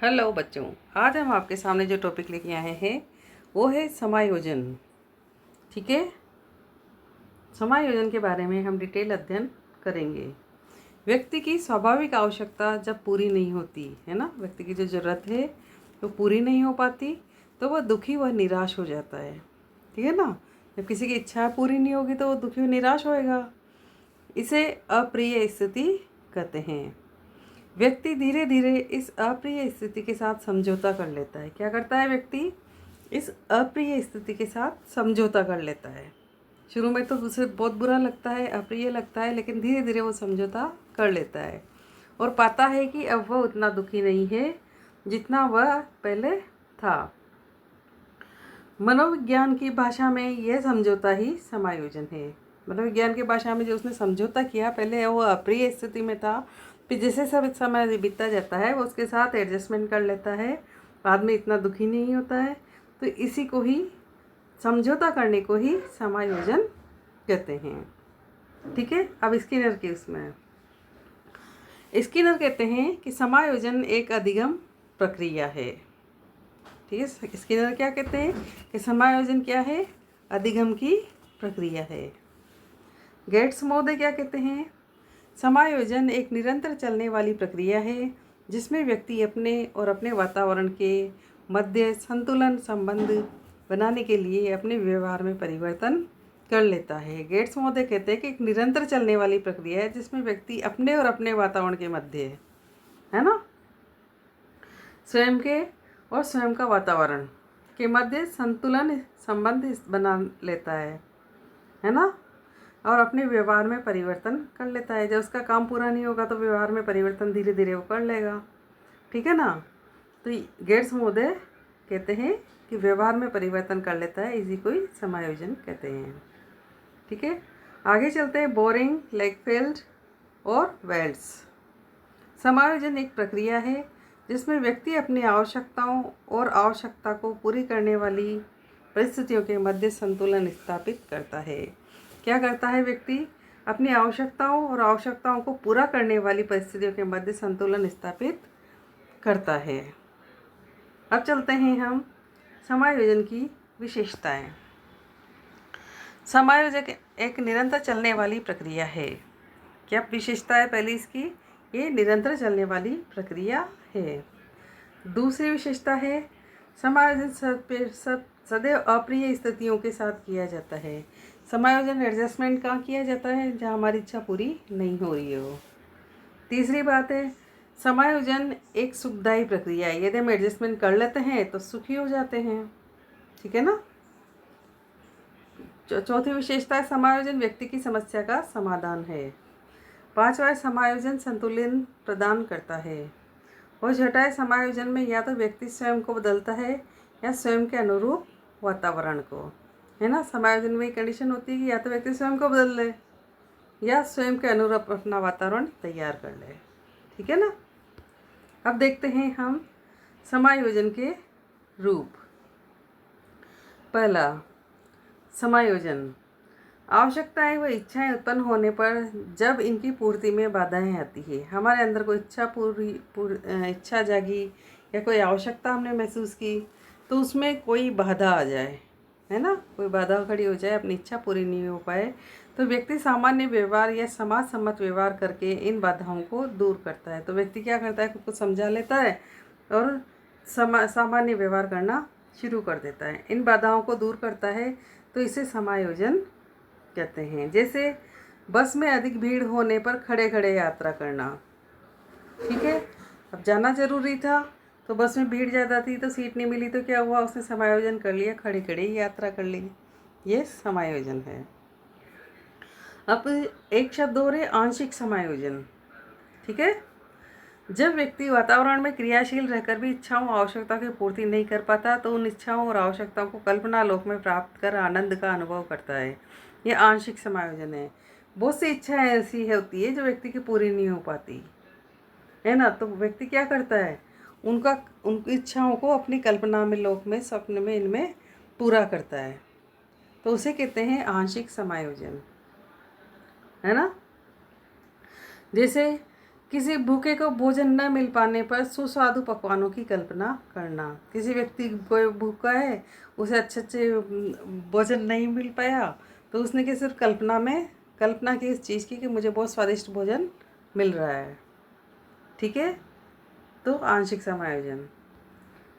Hello बच्चों, आज हम आपके सामने जो टॉपिक लेके आए हैं वो है समायोजन। ठीक है, समायोजन के बारे में हम डिटेल अध्ययन करेंगे। व्यक्ति की स्वाभाविक आवश्यकता जब पूरी नहीं होती है ना, व्यक्ति की जो ज़रूरत है वो पूरी नहीं हो पाती तो वह दुखी व निराश हो जाता है। ठीक है ना, जब किसी की इच्छा पूरी नहीं होगी तो वो दुखी व निराश होएगा। इसे अप्रिय स्थिति कहते हैं। व्यक्ति धीरे धीरे इस अप्रिय स्थिति के साथ समझौता कर लेता है। क्या करता है व्यक्ति? इस अप्रिय स्थिति के साथ समझौता कर लेता है। शुरू में तो उसे बहुत बुरा लगता है, अप्रिय लगता है, लेकिन धीरे धीरे वो समझौता कर लेता है और पाता है कि अब वह उतना दुखी नहीं है जितना वह पहले था। मनोविज्ञान की भाषा में यह समझौता ही समायोजन है। मनोविज्ञान की भाषा में जो उसने समझौता किया, पहले वो अप्रिय स्थिति में था, फिर जैसे सब समय बीतता जाता है वो उसके साथ एडजस्टमेंट कर लेता है, बाद में इतना दुखी नहीं होता है। तो इसी को ही, समझौता करने को ही समायोजन कहते हैं। ठीक है, अब स्किनर के उसमें स्किनर कहते हैं कि समायोजन एक अधिगम प्रक्रिया है। ठीक है, स्किनर क्या कहते हैं कि समायोजन क्या है? अधिगम की प्रक्रिया है। गेट्स महोदय क्या कहते हैं? समायोजन एक निरंतर चलने वाली प्रक्रिया है जिसमें व्यक्ति अपने और अपने वातावरण के मध्य संतुलन संबंध बनाने के लिए अपने व्यवहार में परिवर्तन कर लेता है। गेट्स महोदय कहते हैं कि एक निरंतर चलने वाली प्रक्रिया है जिसमें व्यक्ति अपने और अपने वातावरण के मध्य है ना, स्वयं के और स्वयं का वातावरण के मध्य संतुलन संबंध बना लेता है ना, और अपने व्यवहार में परिवर्तन कर लेता है। जब उसका काम पूरा नहीं होगा तो व्यवहार में परिवर्तन धीरे धीरे वो कर लेगा। ठीक है ना, तो गेट्स महोदय कहते हैं कि व्यवहार में परिवर्तन कर लेता है, इसी को ही समायोजन कहते हैं। ठीक है, आगे चलते हैं। बोरिंग, लेगफेल्ड और वेल्स। समायोजन एक प्रक्रिया है जिसमें व्यक्ति अपनी आवश्यकताओं और आवश्यकता को पूरी करने वाली परिस्थितियों के मध्य संतुलन स्थापित करता है। क्या करता है व्यक्ति? अपनी आवश्यकताओं और आवश्यकताओं को पूरा करने वाली परिस्थितियों के मध्य संतुलन स्थापित करता है। अब चलते हैं हम समायोजन की विशेषताएं। समायोजन एक निरंतर चलने वाली प्रक्रिया है। क्या विशेषता है पहली इसकी? ये निरंतर चलने वाली प्रक्रिया है। दूसरी विशेषता है समायोजन सदैव अप्रिय स्थितियों के साथ किया जाता है। समायोजन एडजस्टमेंट कहाँ किया जाता है? जहाँ हमारी इच्छा पूरी नहीं हो रही हो। तीसरी बात है समायोजन एक सुखदायी प्रक्रिया है। यदि हम एडजस्टमेंट कर लेते हैं तो सुखी हो जाते हैं। ठीक है ना। चौथी विशेषता है समायोजन व्यक्ति की समस्या का समाधान है। पांचवा, समायोजन संतुलन प्रदान करता है। और छठा है समायोजन में या तो व्यक्ति स्वयं को बदलता है या स्वयं के अनुरूप वातावरण को, है ना। समायोजन में कंडीशन होती है कि या तो व्यक्ति स्वयं को बदल ले या स्वयं के अनुरूप अपना वातावरण तैयार कर ले। ठीक है ना। अब देखते हैं हम समायोजन के रूप। पहला, समायोजन आवश्यकताएं व इच्छाएं उत्पन्न होने पर जब इनकी पूर्ति में बाधाएं आती है। हमारे अंदर कोई इच्छा जागी या कोई आवश्यकता हमने महसूस की तो उसमें कोई बाधा आ जाए, है ना, कोई बाधा खड़ी हो जाए, अपनी इच्छा पूरी नहीं हो पाए, तो व्यक्ति सामान्य व्यवहार या समाज सम्मत व्यवहार करके इन बाधाओं को दूर करता है। तो व्यक्ति क्या करता है? खुद को समझा लेता है और सामान्य व्यवहार करना शुरू कर देता है, इन बाधाओं को दूर करता है। तो इसे समायोजन कहते हैं। जैसे बस में अधिक भीड़ होने पर खड़े खड़े यात्रा करना। ठीक है, अब जाना जरूरी था तो बस में भीड़ ज़्यादा थी तो सीट नहीं मिली, तो क्या हुआ? उसने समायोजन कर लिया, खड़े खड़े ही यात्रा कर ली। ये समायोजन है। अब एक शब्द और है, आंशिक समायोजन। ठीक है, जब व्यक्ति वातावरण में क्रियाशील रहकर भी इच्छाओं और आवश्यकता की पूर्ति नहीं कर पाता तो उन इच्छाओं और आवश्यकताओं को कल्पना लोक में प्राप्त कर आनंद का अनुभव करता है। ये आंशिक समायोजन है। बहुत सी इच्छाएं ऐसी होती है जो व्यक्ति की पूरी नहीं हो पाती, है ना, तो व्यक्ति क्या करता है? उनकी इच्छाओं को अपनी कल्पना में, लोक में, स्वप्न में, इनमें पूरा करता है। तो उसे कहते हैं आंशिक समायोजन, है ना। जैसे किसी भूखे को भोजन न मिल पाने पर सुस्वादु पकवानों की कल्पना करना। किसी व्यक्ति कोई भूखा है, उसे अच्छे अच्छे भोजन नहीं मिल पाया, तो उसने कि सिर्फ कल्पना की इस चीज़ की कि मुझे बहुत स्वादिष्ट भोजन मिल रहा है। ठीक है, तो आंशिक समायोजन।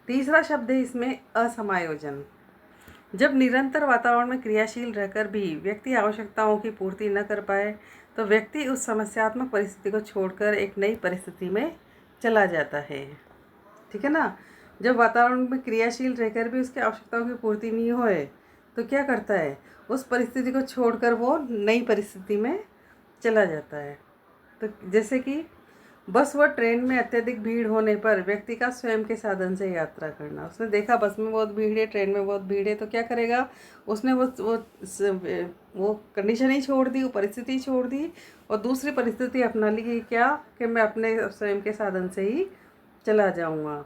तीसरा शब्द है इसमें असमायोजन। जब निरंतर वातावरण में क्रियाशील रहकर भी व्यक्ति आवश्यकताओं की पूर्ति न कर पाए, तो व्यक्ति उस समस्यात्मक परिस्थिति को छोड़कर एक नई परिस्थिति में चला जाता है। ठीक है ना। जब वातावरण में क्रियाशील रहकर भी उसकी आवश्यकताओं की पूर्ति नहीं होए, तो क्या करता है, उस परिस्थिति को छोड़कर वो नई परिस्थिति में चला जाता है। तो जैसे कि बस व ट्रेन में अत्यधिक भीड़ होने पर व्यक्ति का स्वयं के साधन से यात्रा करना। उसने देखा बस में बहुत भीड़ है, ट्रेन में बहुत भीड़ है, तो क्या करेगा, उसने वो कंडीशन ही छोड़ दी, वो परिस्थिति ही छोड़ दी और दूसरी परिस्थिति अपना ली कि क्या, कि मैं अपने स्वयं के साधन से ही चला जाऊंगा,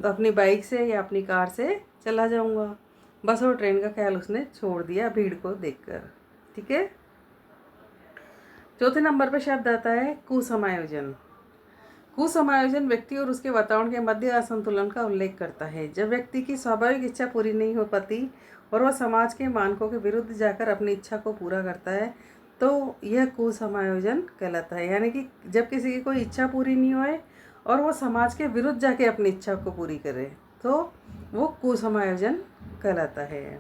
अपनी बाइक से या अपनी कार से चला जाऊंगा। बस और ट्रेन का ख्याल उसने छोड़ दिया भीड़ को देखकर। ठीक है। चौथे नंबर पर शब्द आता है कुसमायोजन। कुसमायोजन व्यक्ति और उसके वातावरण के मध्य असंतुलन का उल्लेख करता है। जब व्यक्ति की स्वाभाविक इच्छा पूरी नहीं हो पाती और वह समाज के मानकों के विरुद्ध जाकर अपनी इच्छा को पूरा करता है, तो यह कुसमायोजन कहलाता है। यानी कि जब किसी की कोई इच्छा पूरी नहीं होए और वो समाज के विरुद्ध जाके अपनी इच्छा को पूरी करे, तो वो कुसमायोजन कहलाता है।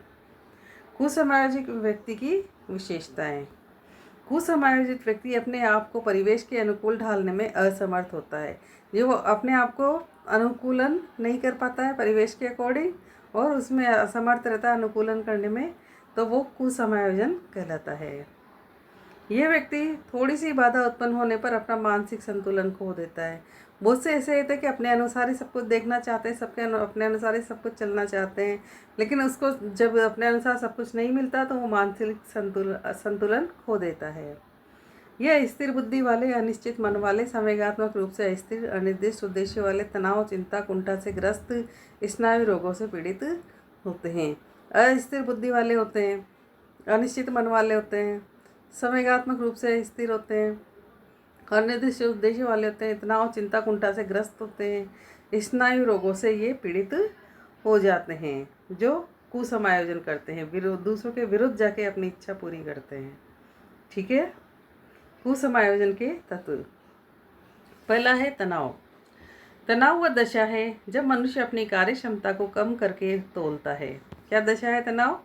कुसमायोजित व्यक्ति की विशेषताएं। कुसमायोजित व्यक्ति अपने आप को परिवेश के अनुकूल ढालने में असमर्थ होता है। जो वो अपने आप को अनुकूलन नहीं कर पाता है परिवेश के अकॉर्डिंग और उसमें असमर्थ रहता है अनुकूलन करने में, तो वो कुसमायोजन कहलाता है। यह व्यक्ति थोड़ी सी बाधा उत्पन्न होने पर अपना मानसिक संतुलन खो देता है। बहुत से ऐसे होते हैं कि अपने अनुसार ही सब कुछ देखना चाहते हैं, अपने अनुसार ही सब कुछ चलना चाहते हैं, लेकिन उसको जब अपने अनुसार सब कुछ नहीं मिलता तो वो मानसिक संतुलन खो देता है। यह स्थिर बुद्धि वाले, अनिश्चित मन वाले, संवेगात्मक रूप से अस्थिर, अनिर्दिष्ट उद्देश्य वाले, तनाव, चिंता, कुंठा से ग्रस्त, स्नायु रोगों से पीड़ित होते हैं। अस्थिर बुद्धि वाले होते हैं, अनिश्चित मन वाले होते हैं, संवेगात्मक रूप से स्थिर होते हैं, अनिर्दिष्ट उद्देश्य वाले होते हैं, तनाव, चिंता, कुंठा से ग्रस्त होते हैं, स्नायु रोगों से ये पीड़ित हो जाते हैं, जो कुसमायोजन करते हैं, दूसरों के विरुद्ध जाके अपनी इच्छा पूरी करते हैं। ठीक है। कुसमायोजन के तत्व। पहला है तनाव। तनाव वह दशा है जब मनुष्य अपनी कार्य क्षमता को कम करके तोलता है। क्या दशा है तनाव?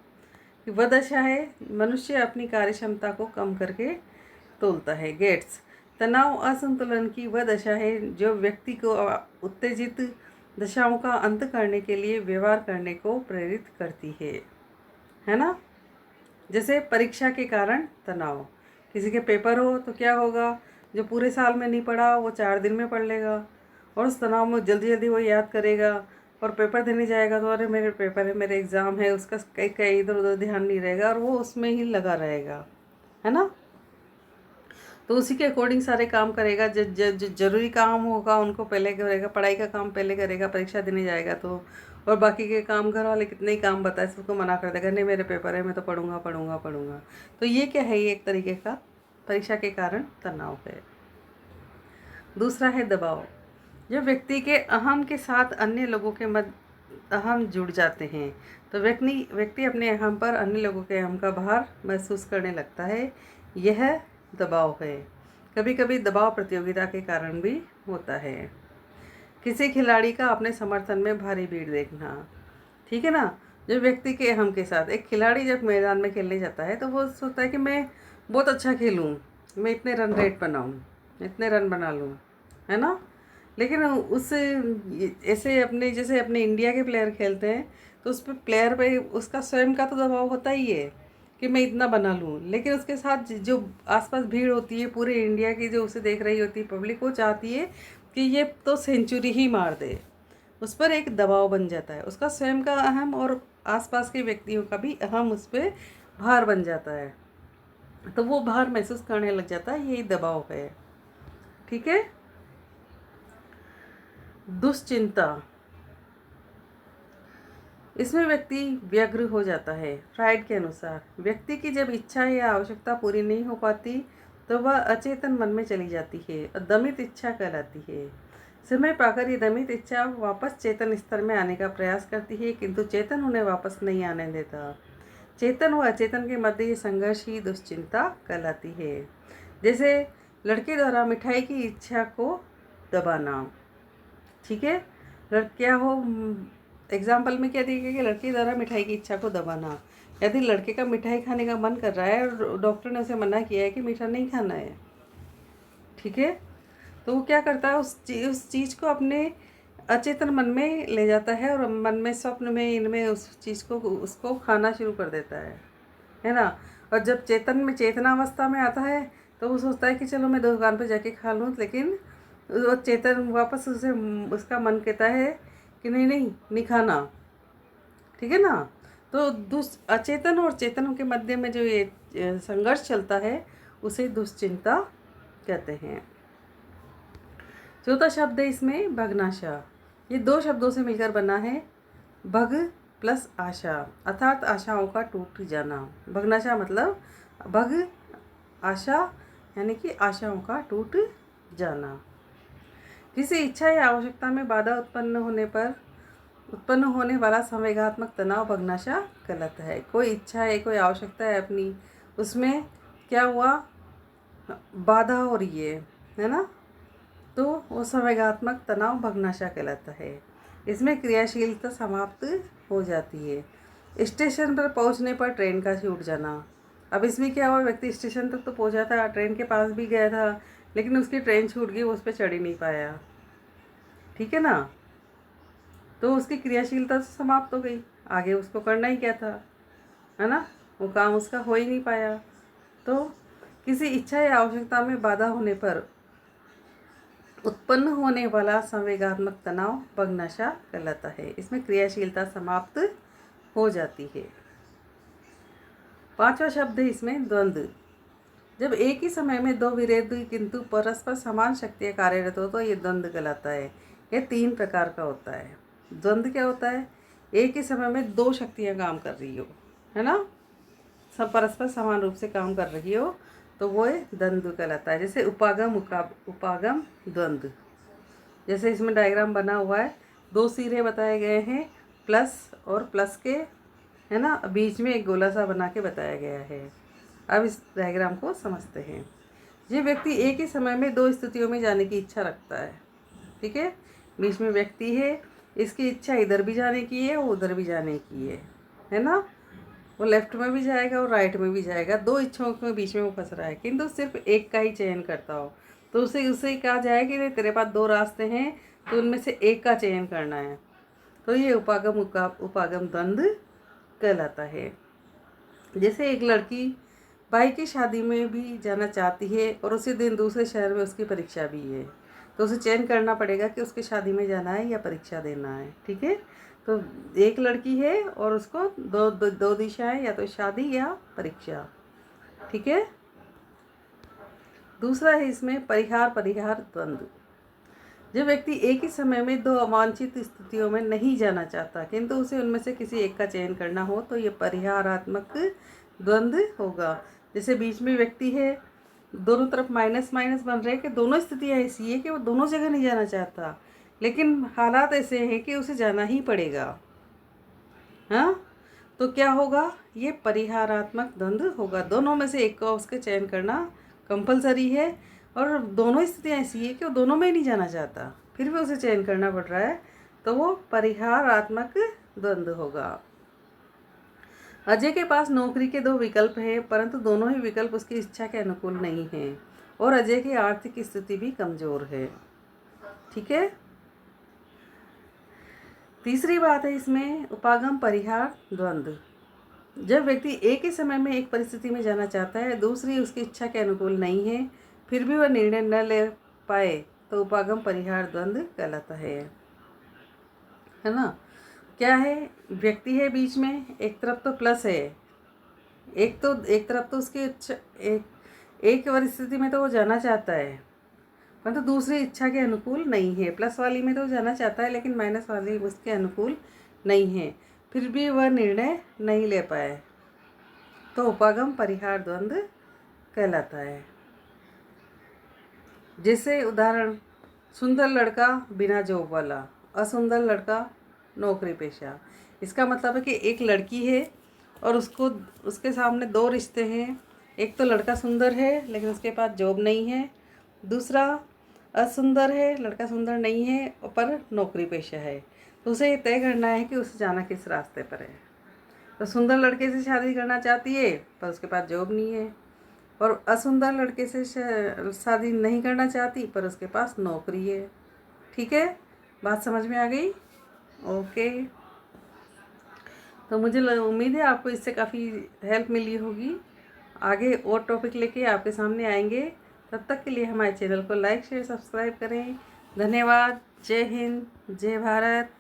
वह दशा है मनुष्य अपनी कार्य क्षमता को कम करके तोलता है। गेट्स। तनाव असंतुलन की वह दशा है जो व्यक्ति को उत्तेजित दशाओं का अंत करने के लिए व्यवहार करने को प्रेरित करती है ना। जैसे परीक्षा के कारण तनाव। किसी के पेपर हो तो क्या होगा, जो पूरे साल में नहीं पढ़ा वो 4 दिन में पढ़ लेगा और उस तनाव में जल्दी जल्दी वो याद करेगा और पेपर देने जाएगा तो अरे मेरे पेपर है, मेरे एग्ज़ाम है, उसका कहीं इधर उधर ध्यान नहीं रहेगा और वो उसमें ही लगा रहेगा, है ना। तो उसी के अकॉर्डिंग सारे काम करेगा। जो जरूरी काम होगा उनको पहले करेगा, पढ़ाई का काम पहले करेगा, परीक्षा देने जाएगा तो, और बाकी के काम घर वाले कितने ही काम बताए सबको मना कर देगा, नहीं मेरे पेपर है, मैं तो पढ़ूंगा पढ़ूंगा पढ़ूंगा। तो ये क्या है, ये एक तरीके का परीक्षा के कारण तनाव है। दूसरा है दबाव। जब व्यक्ति के अहम के साथ अन्य लोगों के मध्य अहम जुड़ जाते हैं तो व्यक्ति अपने अहम पर अन्य लोगों के अहम का भार महसूस करने लगता है, यह दबाव है। कभी कभी दबाव प्रतियोगिता के कारण भी होता है। किसी खिलाड़ी का अपने समर्थन में भारी भीड़ देखना। ठीक है ना। जो व्यक्ति के अहम के साथ एक खिलाड़ी जब मैदान में खेलने जाता है तो वो सोचता है कि मैं बहुत अच्छा खेलूँ, मैं इतने रन रेट बनाऊँ, इतने रन बना लूँ, है ना। लेकिन उससे ऐसे अपने जैसे अपने इंडिया के प्लेयर खेलते हैं तो उस पर प्लेयर पे उसका स्वयं का तो दबाव होता ही है कि मैं इतना बना लूँ, लेकिन उसके साथ जो आसपास भीड़ होती है पूरे इंडिया की जो उसे देख रही होती है पब्लिक, वो चाहती है कि ये तो सेंचुरी ही मार दे। उस पर एक दबाव बन जाता है, उसका स्वयं का अहम और आसपास के व्यक्तियों का भी अहम उस पर भार बन जाता है, तो वो भार महसूस करने लग जाता है, यही दबाव है। ठीक है। दुश्चिंता। इसमें व्यक्ति व्यग्र हो जाता है। फ्राइड के अनुसार व्यक्ति की जब इच्छा या आवश्यकता पूरी नहीं हो पाती तो वह अचेतन मन में चली जाती है और दमित इच्छा कहलाती है। समय पाकर ये दमित इच्छा वापस चेतन स्तर में आने का प्रयास करती है, किंतु चेतन उन्हें वापस नहीं आने देता। चेतन व अचेतन के मध्य ये संघर्ष ही दुश्चिंता कहलाती है। जैसे लड़के द्वारा मिठाई की इच्छा को दबाना, ठीक है। क्या हो, एग्जाम्पल में क्या दिया गया कि लड़के द्वारा मिठाई की इच्छा को दबाना। यदि लड़के का मिठाई खाने का मन कर रहा है और डॉक्टर ने उसे मना किया है कि मीठा नहीं खाना है, ठीक है, तो वो क्या करता है, उस चीज़ को अपने अचेतन मन में ले जाता है और मन में, स्वप्न में, इनमें उस चीज़ को, उसको खाना शुरू कर देता है ना। और जब चेतनावस्था में आता है तो वो सोचता है कि चलो मैं दुकान पर जाके खा लूँ, लेकिन वो चेतन वापस उसे, उसका मन कहता है कि नहीं नहीं नहीं खाना, ठीक है ना। तो अचेतन और चेतन के मध्य में जो ये संघर्ष चलता है उसे दुश्चिंता कहते हैं। चौथा शब्द है इसमें भग्नाशा। ये दो शब्दों से मिलकर बना है, भग प्लस आशा, अर्थात आशाओं का टूट जाना। भग्नाशा मतलब भग, आशा यानी कि आशाओं का टूट जाना। किसी इच्छा या आवश्यकता में बाधा उत्पन्न होने वाला संवेगात्मक तनाव भग्नाशा कहलाता है। कोई इच्छा है, कोई आवश्यकता है अपनी, उसमें क्या हुआ, बाधा हो रही है ना, तो वो संवेगात्मक तनाव भग्नाशा कहलाता है। इसमें क्रियाशीलता समाप्त हो जाती है। स्टेशन पर पहुंचने पर ट्रेन का छूट जाना। अब इसमें क्या हुआ, व्यक्ति स्टेशन तक तो पहुंचा था, ट्रेन के पास भी गया था, लेकिन उसकी ट्रेन छूट गई, वो उस पर चढ़ ही नहीं पाया, ठीक है ना। तो उसकी क्रियाशीलता तो समाप्त हो गई, आगे उसको करना ही क्या था, है ना, वो काम उसका हो ही नहीं पाया। तो किसी इच्छा या आवश्यकता में बाधा होने पर उत्पन्न होने वाला संवेगात्मक तनाव भग्नाशा कहलाता है। इसमें क्रियाशीलता समाप्त हो जाती है। पांचवा शब्द है इसमें द्वंद्व। जब एक ही समय में दो विरोधी किंतु परस्पर समान शक्तियाँ कार्यरत हो तो ये द्वंद्व कहलाता है। यह 3 प्रकार का होता है। द्वंद्व क्या होता है, एक ही समय में 2 शक्तियाँ काम कर रही हो, है ना, सब परस्पर समान रूप से काम कर रही हो, तो वो द्वंद्व कहलाता है। जैसे उपागम द्वंद्व, जैसे इसमें डायग्राम बना हुआ है, 2 सिरे बताए गए हैं, प्लस और प्लस के, है ना, बीच में एक गोला सा बना के बताया गया है। अब इस डायग्राम को समझते हैं। ये व्यक्ति एक ही समय में 2 स्थितियों में जाने की इच्छा रखता है, ठीक है। बीच में व्यक्ति है, इसकी इच्छा इधर भी जाने की है, वो उधर भी जाने की है ना, वो लेफ्ट में भी जाएगा और राइट में भी जाएगा। 2 इच्छाओं के बीच में वो फंस रहा है, किंतु सिर्फ एक का ही चयन करता हो, तो उसे कहा जाए कि तेरे पास 2 रास्ते हैं, तो उनमें से एक का चयन करना है। तो ये उपागम द्वंद्व कहलाता है। जैसे एक लड़की भाई की शादी में भी जाना चाहती है और उसी दिन दूसरे शहर में उसकी परीक्षा भी है, तो उसे चयन करना पड़ेगा कि उसकी शादी में जाना है या परीक्षा देना है, ठीक है। तो एक लड़की है और उसको दो दिशाएं, या तो शादी या परीक्षा, ठीक है। दूसरा है इसमें परिहार द्वंद्व। जब व्यक्ति एक ही समय में 2 अवांछित स्थितियों में नहीं जाना चाहता, किंतु उसे उनमें से किसी एक का चयन करना हो, तो ये परिहारात्मक द्वंद्व होगा। जैसे बीच में व्यक्ति है, दोनों तरफ माइनस माइनस बन रहे हैं कि दोनों स्थितियाँ ऐसी है कि वो दोनों जगह नहीं जाना चाहता, लेकिन हालात ऐसे हैं कि उसे जाना ही पड़ेगा, हाँ। तो क्या होगा, ये परिहारात्मक द्वंद्व होगा। दोनों में से एक का उसके चयन करना कंपलसरी है, और दोनों स्थितियाँ ऐसी है कि वो दोनों में नहीं जाना चाहता, फिर भी उसे चयन करना पड़ रहा है, तो वो परिहारात्मक द्वंद्व होगा। अजय के पास नौकरी के 2 विकल्प हैं, परंतु दोनों ही विकल्प उसकी इच्छा के अनुकूल नहीं हैं, और अजय की आर्थिक स्थिति भी कमज़ोर है, ठीक है। तीसरी बात है इसमें उपागम परिहार द्वंद्व। जब व्यक्ति एक ही समय में एक परिस्थिति में जाना चाहता है, दूसरी उसकी इच्छा के अनुकूल नहीं है, फिर भी वह निर्णय न ले पाए, तो उपागम परिहार द्वंद्व कहलाता है ना। क्या है, व्यक्ति है बीच में, एक तरफ तो प्लस है, एक तरफ तो उसकी इच्छा, एक परिस्थिति में तो वो जाना चाहता है, परंतु दूसरी इच्छा के अनुकूल नहीं है। प्लस वाली में तो जाना चाहता है, लेकिन माइनस वाली उसके अनुकूल नहीं है, फिर भी वह निर्णय नहीं ले पाए, तो उपागम परिहार द्वंद्व कहलाता है। जैसे उदाहरण, सुंदर लड़का बिना जॉब वाला, असुंदर लड़का नौकरी पेशा। इसका मतलब है कि एक लड़की है और उसके सामने दो रिश्ते हैं। एक तो लड़का सुंदर है लेकिन उसके पास जॉब नहीं है, दूसरा असुंदर है, लड़का सुंदर नहीं है पर नौकरी पेशा है। तो उसे ये तय करना है कि उसे जाना किस रास्ते पर है। तो सुंदर लड़के से शादी करना चाहती है पर उसके पास जॉब नहीं है, और असुंदर लड़के से शादी नहीं करना चाहती पर उसके पास नौकरी है। ठीक है, बात समझ में आ गई? ओके। तो मुझे उम्मीद है आपको इससे काफ़ी हेल्प मिली होगी। आगे और टॉपिक लेके आपके सामने आएंगे। तब तक के लिए हमारे चैनल को लाइक शेयर सब्सक्राइब करें। धन्यवाद। जय हिंद, जय भारत।